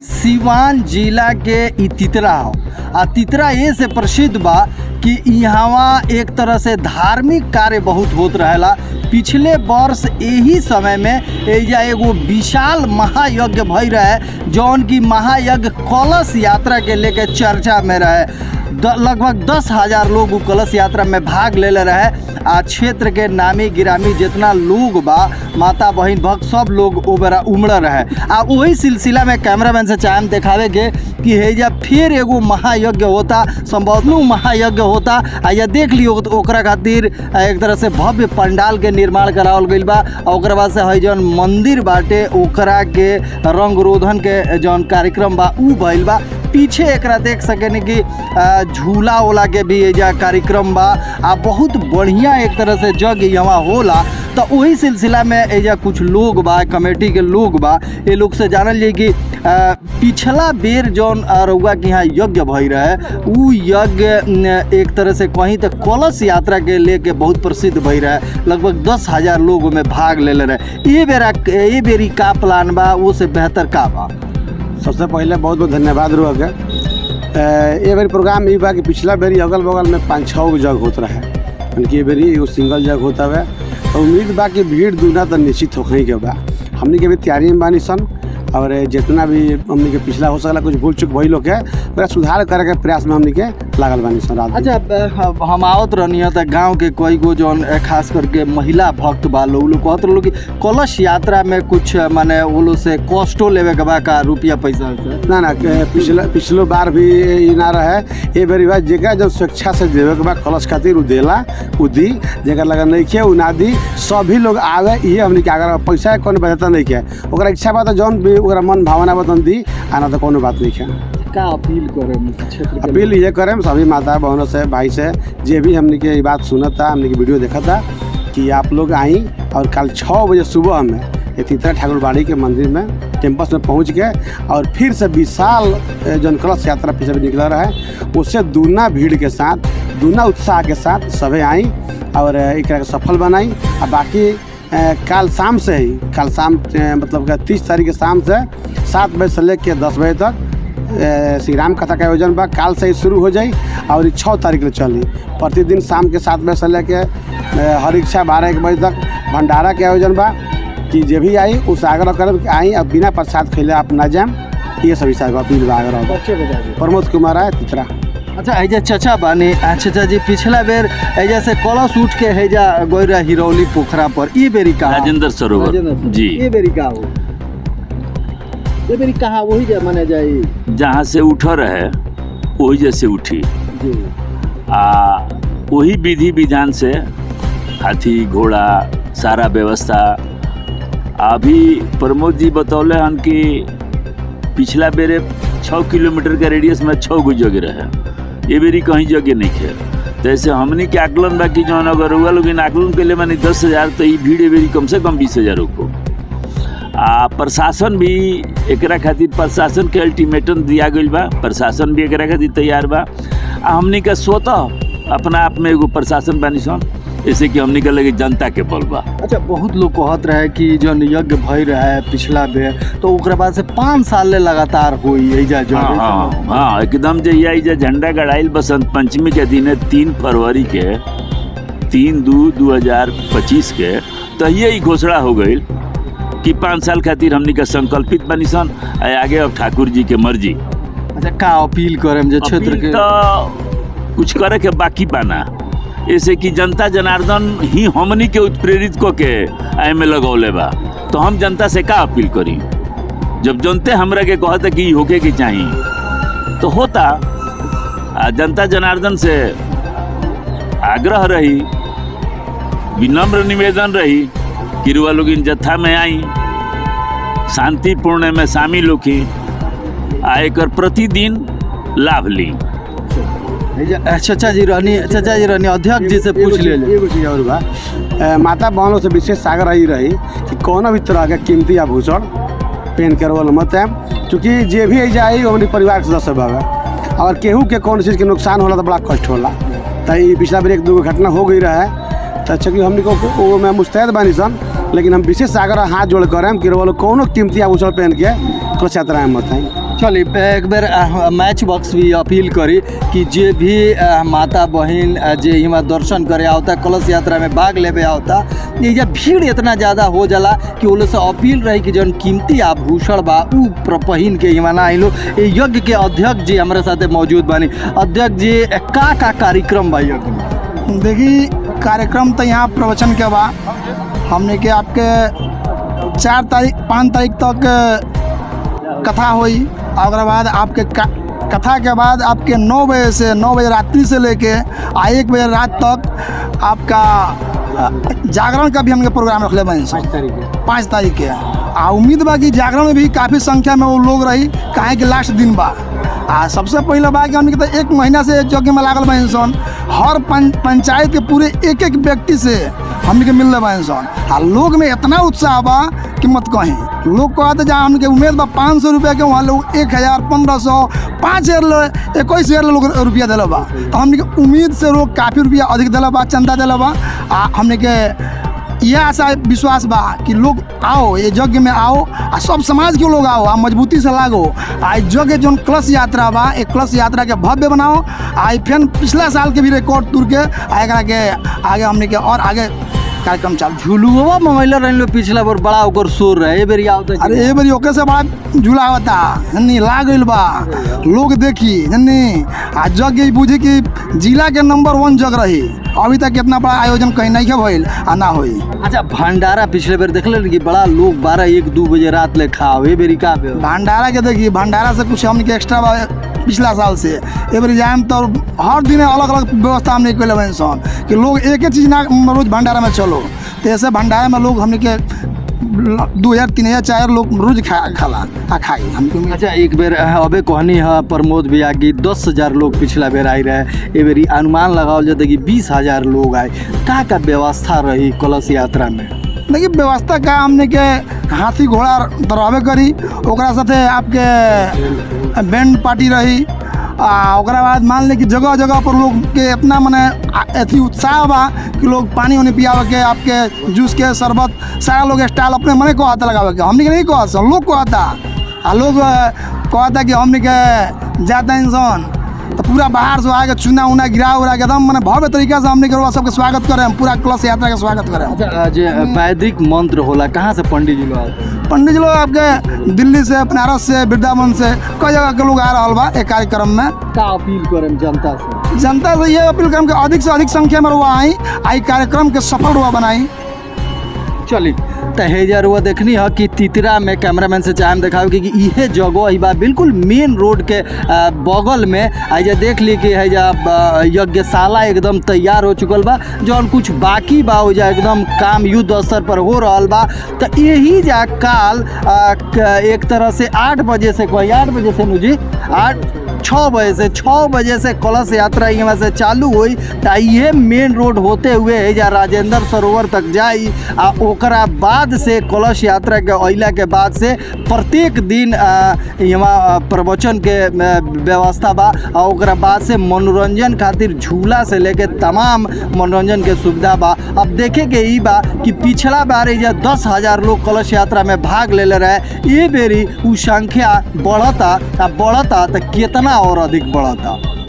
सिवान जिला के इ तितरा हो आ तितरा ये से प्रसिद्ध बा कि यहाँ एक तरह से धार्मिक कार्य बहुत होत रहेला। पिछले वर्ष यही समय में एजा एगो विशाल महायज्ञ भई रहे जौन की महायज्ञ कलश यात्रा के लेके चर्चा में रहे। लगभग 10,000 लोग कलश यात्रा में भाग ले रहे। आ क्षेत्र के नामी गिरामी जितना लोग बा माता बहन भक्त सब लोग ओबरा उमड़ रहे। आ वही सिलसिला में कैमरामैन से चाहम देखावे के कि हेजा फिर एगो महायज्ञ होता, संभवतः महायज्ञ होता। आ या देख लियो ओकरा खातिर एक तरह से भव्य पंडाल के निर्माण करावल गइल बा। ओकरा बाद से है जौन मंदिर बाटे ओकरा के रंग रोधन के जौन कार्यक्रम बा उ भइल बा। पीछे एकरा देख सकेनी कि झूला ओला के भी एजा कार्यक्रम बा। आ बहुत बढ़िया एक तरह से जग यहाँ होला। तो वही सिलसिला में एजा कुछ लोग बा, कमेटी के लोग बा, ये लोग से जानल जाए कि पिछला बेर जौन रउआ के यहाँ यज्ञ भई रहे उ यज्ञ एक तरह से कहीं तक कलश यात्रा के लेके बहुत प्रसिद्ध भई रहे। लगभग 10,000 लोग में भाग ले रहे। ये बेरी का प्लान बा, वो से बेहतर का बा? सबसे पहले बहुत बहुत धन्यवाद रुआ के। ये बेरी प्रोग्राम ये बा कि पिछला बेरी अगल बगल में 5-6 जग होत रहे, यानी कि ये बेरी एगो सिंगल जग होता है। तो उम्मीद बा कि भीड़ दूना तो निश्चित होखई के बा। हमनी के भी तैयारी में बानी सन और जितना भी हमनी के पिछला हो सकला कुछ भूल चुक भइल के ओकरा सुधार करे के प्रयास में हमनी के लागल बानी सन। अच्छा, हम आवत रहनी त गांव के कोई गो जौन खास करके महिला भक्त बा लोग कहत रहो कि कलश यात्रा में कुछ माने वो लोग से कष्टो लेवे के बा का रुपया पैसा से ना पिछलो बार भी ये ना रहे। ये बेरी बा जेकरा जब स्वेच्छा से देवे के बा कलश खातिर उ देला उ दी, जेकर लगा नहीं के उ ना दी। सभी लोग आवे ये हमनी के अगर पैसा कौन बचता नहीं के ओकरा इच्छा बा तो जौन भी ओकरा मन भावना बतन दी, आना तो कोनो बात नहीं है। का अपील करें? अपील ये करें सभी माता बहनों से, भाई से, जे भी हमने के बात सुनता हमने की वीडियो देखा था कि आप लोग आई और कल 6 बजे सुबह में ये तितरा ठाकुरबाड़ी के मंदिर में कैंपस में पहुंच के और फिर से विशाल जन कलश यात्रा पीछे भी निकला रहा है, उससे दूना भीड़ के साथ, दूना उत्साह के साथ सभी आई और एक सफल बनाई। और बाकी कल शाम से ही, कल शाम मतलब 30 तारीख के शाम से 7 बजे से लेकर 10 बजे तक श्री राम कथा का आयोजन बा। काल से ही शुरू हो जाई और 6 तारीख ले चली। प्रतिदिन शाम के 7 बजे से लेके हर इच्छा 12-1 बजे तक भंडारा के आयोजन बा कि जे भी आई उस आग्रह कर आई और बिना प्रसाद खैले आप ना जाए। ये सभी साहब अपील बा आग्रह। प्रमोद कुमार है तितरा। अच्छा, हैजा चचा बानी। चाचा जी पिछला बेर हैजा से कलश उठ के हैजा गोयरा हिरौली पोखरा पर, ये बेरी का राजेंद्र सरोवर जी, ये बेरी का हो, ये बेरी कहाँ वही जा माने जाई जहाँ से उठ रहे वही जैसे उठी जी। वही विधि विधान से हाथी घोड़ा सारा व्यवस्था। अभी प्रमोद जी बतौले हन कि पिछला बेरे 6 किलोमीटर के रेडियस में 6 गो जगह रहे, ये बेरी कहीं जगह नहीं है। तो ऐसे हमनी के आकलन बा कि जौन अगर हुआ लोग आकलन के लिए मानी 10,000 तो ये भीड़ बेरी कम से कम 20,000 को। प्रशासन भी एकरा खातिर प्रशासन के अल्टीमेटम दिया गई बा, प्रशासन भी एकरा खातिर तैयार बा। हमनी का स्वतः अपना आप में एगो प्रशासन बानी सन, ऐसे कि हमनी के लगे जनता के बल बा। अच्छा, बहुत लोग कहत रहे कि जौन यज्ञ भई रहे पिछला बेर तो ओकरा बाद से 5 साल ले लगातार होई एजा जो। हाँ, एकदम जे झंडा गड़ाइल बसंत पंचमी के दिन 3 फरवरी के 3/2/2025 के तहिए ही घोषणा हो गई कि 5 साल खातिर हमनी का संकल्पित बनी सन। आगे अब ठाकुर जी के मर्जी। अच्छा, का अपील करें जे क्षेत्र के तो कुछ करे के बाकी बाना, ऐसे कि जनता जनार्दन ही हमनी के उत्प्रेरित को के आय में लगौले बा। तो हम जनता से का अपील करी? जब जनते हमरा के कहते कि होके के चाहिए तो होता। जनता जनार्दन से आग्रह रही, विनम्र निवेदन रही कि रुआ लोग इन जत्था में आई, शांतिपूर्ण में शामिल होकी, आयकर प्रतिदिन लाभ ली। चाचा जी रहनी अध्यक्ष जी से पूछ ले और बा माता बहनों से विशेष आग्रह ही रही कि कोनो भी तरह के कीमती आभूषण पहन कर वाला मत है, क्योंकि जे भी जाए वो अपने परिवार के सदस्य बावे। और केहू के कौन चीज़ के नुकसान होला तो बड़ा कष्ट होला। तो ये पिछला बेर 1-2 घटना हो गई रहे, तो चूँकि हमने को मैं मुस्तैद बानी सन, लेकिन हम विशेष आग्रह हाथ जोड़ करें कि वो कोनो कीमती आभूषण पहन के कलश यात्रा में मत आई। चलिए एक बेर मैच बॉक्स भी अपील करी कि जे भी माता बहन जे हिमा दर्शन करे आवता, कलश यात्रा में भाग लेवे आवता, ये भीड़ इतना ज़्यादा हो जाला कि वो लोग से अपील रही कि जौन कीमती आभूषण बा उ पहिन के हिमा ना आइलो। यज्ञ के अध्यक्ष जी हमारे साथ मौजूद बानी। अध्यक्ष जी का कार्यक्रम बा यज्ञ में? देखिए कार्यक्रम तो यहाँ प्रवचन के बाद हमने के आपके 5 तारीख तक कथा हुई, और बाद आपके कथा के बाद आपके 9 बजे रात्रि से लेके 1 बजे रात तक आपका जागरण का भी हमके प्रोग्राम रख ले 5 तारीख के। उम्मीद बा कि जागरण में भी काफ़ी संख्या में वो लोग रही, काहे कि लास्ट दिन बा। सबसे पहले बा कि हमने तो 1 महीना से यज्ञ में लागल बा इंसान, हर पंचायत के पूरे एक व्यक्ति से हमने के मिल रहे इंसान। लोग में इतना उत्साह बा कि मत कहीं। लोग कहते जहाँ हमने उम्मीद बा 500 रुपया के, वहाँ लोग 1000, 1500, 5000, 21,000 लोग रुपया दिल बा। तो हमने उम्मीद से लोग काफ़ी रुपया अधिक दिल बा, चंदा दिल बा। हमने के यह आशा विश्वास बा कि लोग आओ, ये यज्ञ में आओ, सब समाज के लोग आओ, मजबूती से लागो। यज्ञ जो कलश यात्रा बा, एक कलश यात्रा के भव्य बनाओ। फिर पिछला साल के भी रिकॉर्ड तोड़ के आगे हमने के और आगे कार्यक्रम चालू। झूलुआ मोबाइल रही पिछला बार बड़ा ओकर शोर रहे, बेरी आवता। अरे ए बेरी ओके से बड़ा झूला होता जन्नी लागल बा, लोग देखी जन्नी। जग ये बुझी कि जिला के नंबर 1 जग रही। अभी तक इतना बड़ा आयोजन कहीं नहीं भइल आ ना होई। अच्छा भंडारा पिछले बेर देख ले कि बड़ा लोग 12-1-2 बजे रात ले खाओ, ये बेरी का भंडारा के देखिए, भंडारा से कुछ हमने के एक्स्ट्रा पिछला साल से ए बेरी जाए तो हर दिन अलग अलग व्यवस्था हमने कैले इंसान कि लोग एक चीज़ ना रोज भंडारा में चलो। तो ऐसे भंडारा में लोग हमने के 2000, 3000, 4000 लोग रोज खाला खाई हमको। अच्छा एक बेर अबे कहनी है प्रमोद भैया कि 10,000 लोग पिछला बेर आई रहे, ये बेरी अनुमान लगाओ जाता कि 20,000 लोग आए। का व्यवस्था रही कलश यात्रा में? देखिए व्यवस्था का हमने के हाथी घोड़ा तो रहबे करी, ओकरा साथे आपके बैंड पार्टी रही। ओकरा बाद मान ले कि जगह जगह पर लोग के इतना मने अथी उत्साह बा कि लोग पानी उन्हें पियावे के, आपके जूस के शरबत, सारा लोग स्टाइल अपने मने को हाथ लगावे के। हमने के नहीं कहता, लोग को आता। लोग कहता कि हमने के जाता इंसान तो पूरा बाहर से आके चुना उना गिरा उरा के एकदम मैंने भव्य तरीका से हमने के सबके स्वागत करें, पूरा कलश यात्रा का स्वागत करें। अच्छा जो वैदिक मंत्र होला कहाँ से पंडित जी लोग? पंडित जी लोग आपके दिल्ली से, बनारस से, वृंदावन से, कई जगह के लोग आ रहा बा। एक कार्यक्रम में का अपील करें जनता से? जनता से ये अपील करें कि अधिक से अधिक संख्या में रुआ आई कार्यक्रम के सफल रुआ बनाई। चली तो हेजर वो देखनी है कि तितरा में कैमरामैन से चाहे दिखाओ कि यह जगह ही बा बिल्कुल मेन रोड के बगल में। आइजा देख ली कि हैजा यज्ञशाला एकदम तैयार हो चुकल बा, जौन कुछ बाकी बा हो जा एकदम काम युद्ध स्तर पर हो रहा बा। तो यही जा काल एक तरह से 8 बजे से 8 बजे से मुझे 6 बजे से कलश यात्रा यहाँ से चालू हुई। तो ये मेन रोड होते हुए हैजा राजेंद्र सरोवर तक जाई। ओकरा बाद से कलश यात्रा के अइला के बाद से प्रत्येक दिन यहाँ प्रवचन के व्यवस्था बा। ओकरा बाद से मनोरंजन खातिर झूला से लेके तमाम मनोरंजन के सुविधा बा। अब देखे के ई बा कि पिछला बार ये 10,000 लोग कलश यात्रा में भाग ले रहे, ये बेरी उ संख्या बढ़ता तो कितना और अधिक बढ़ता।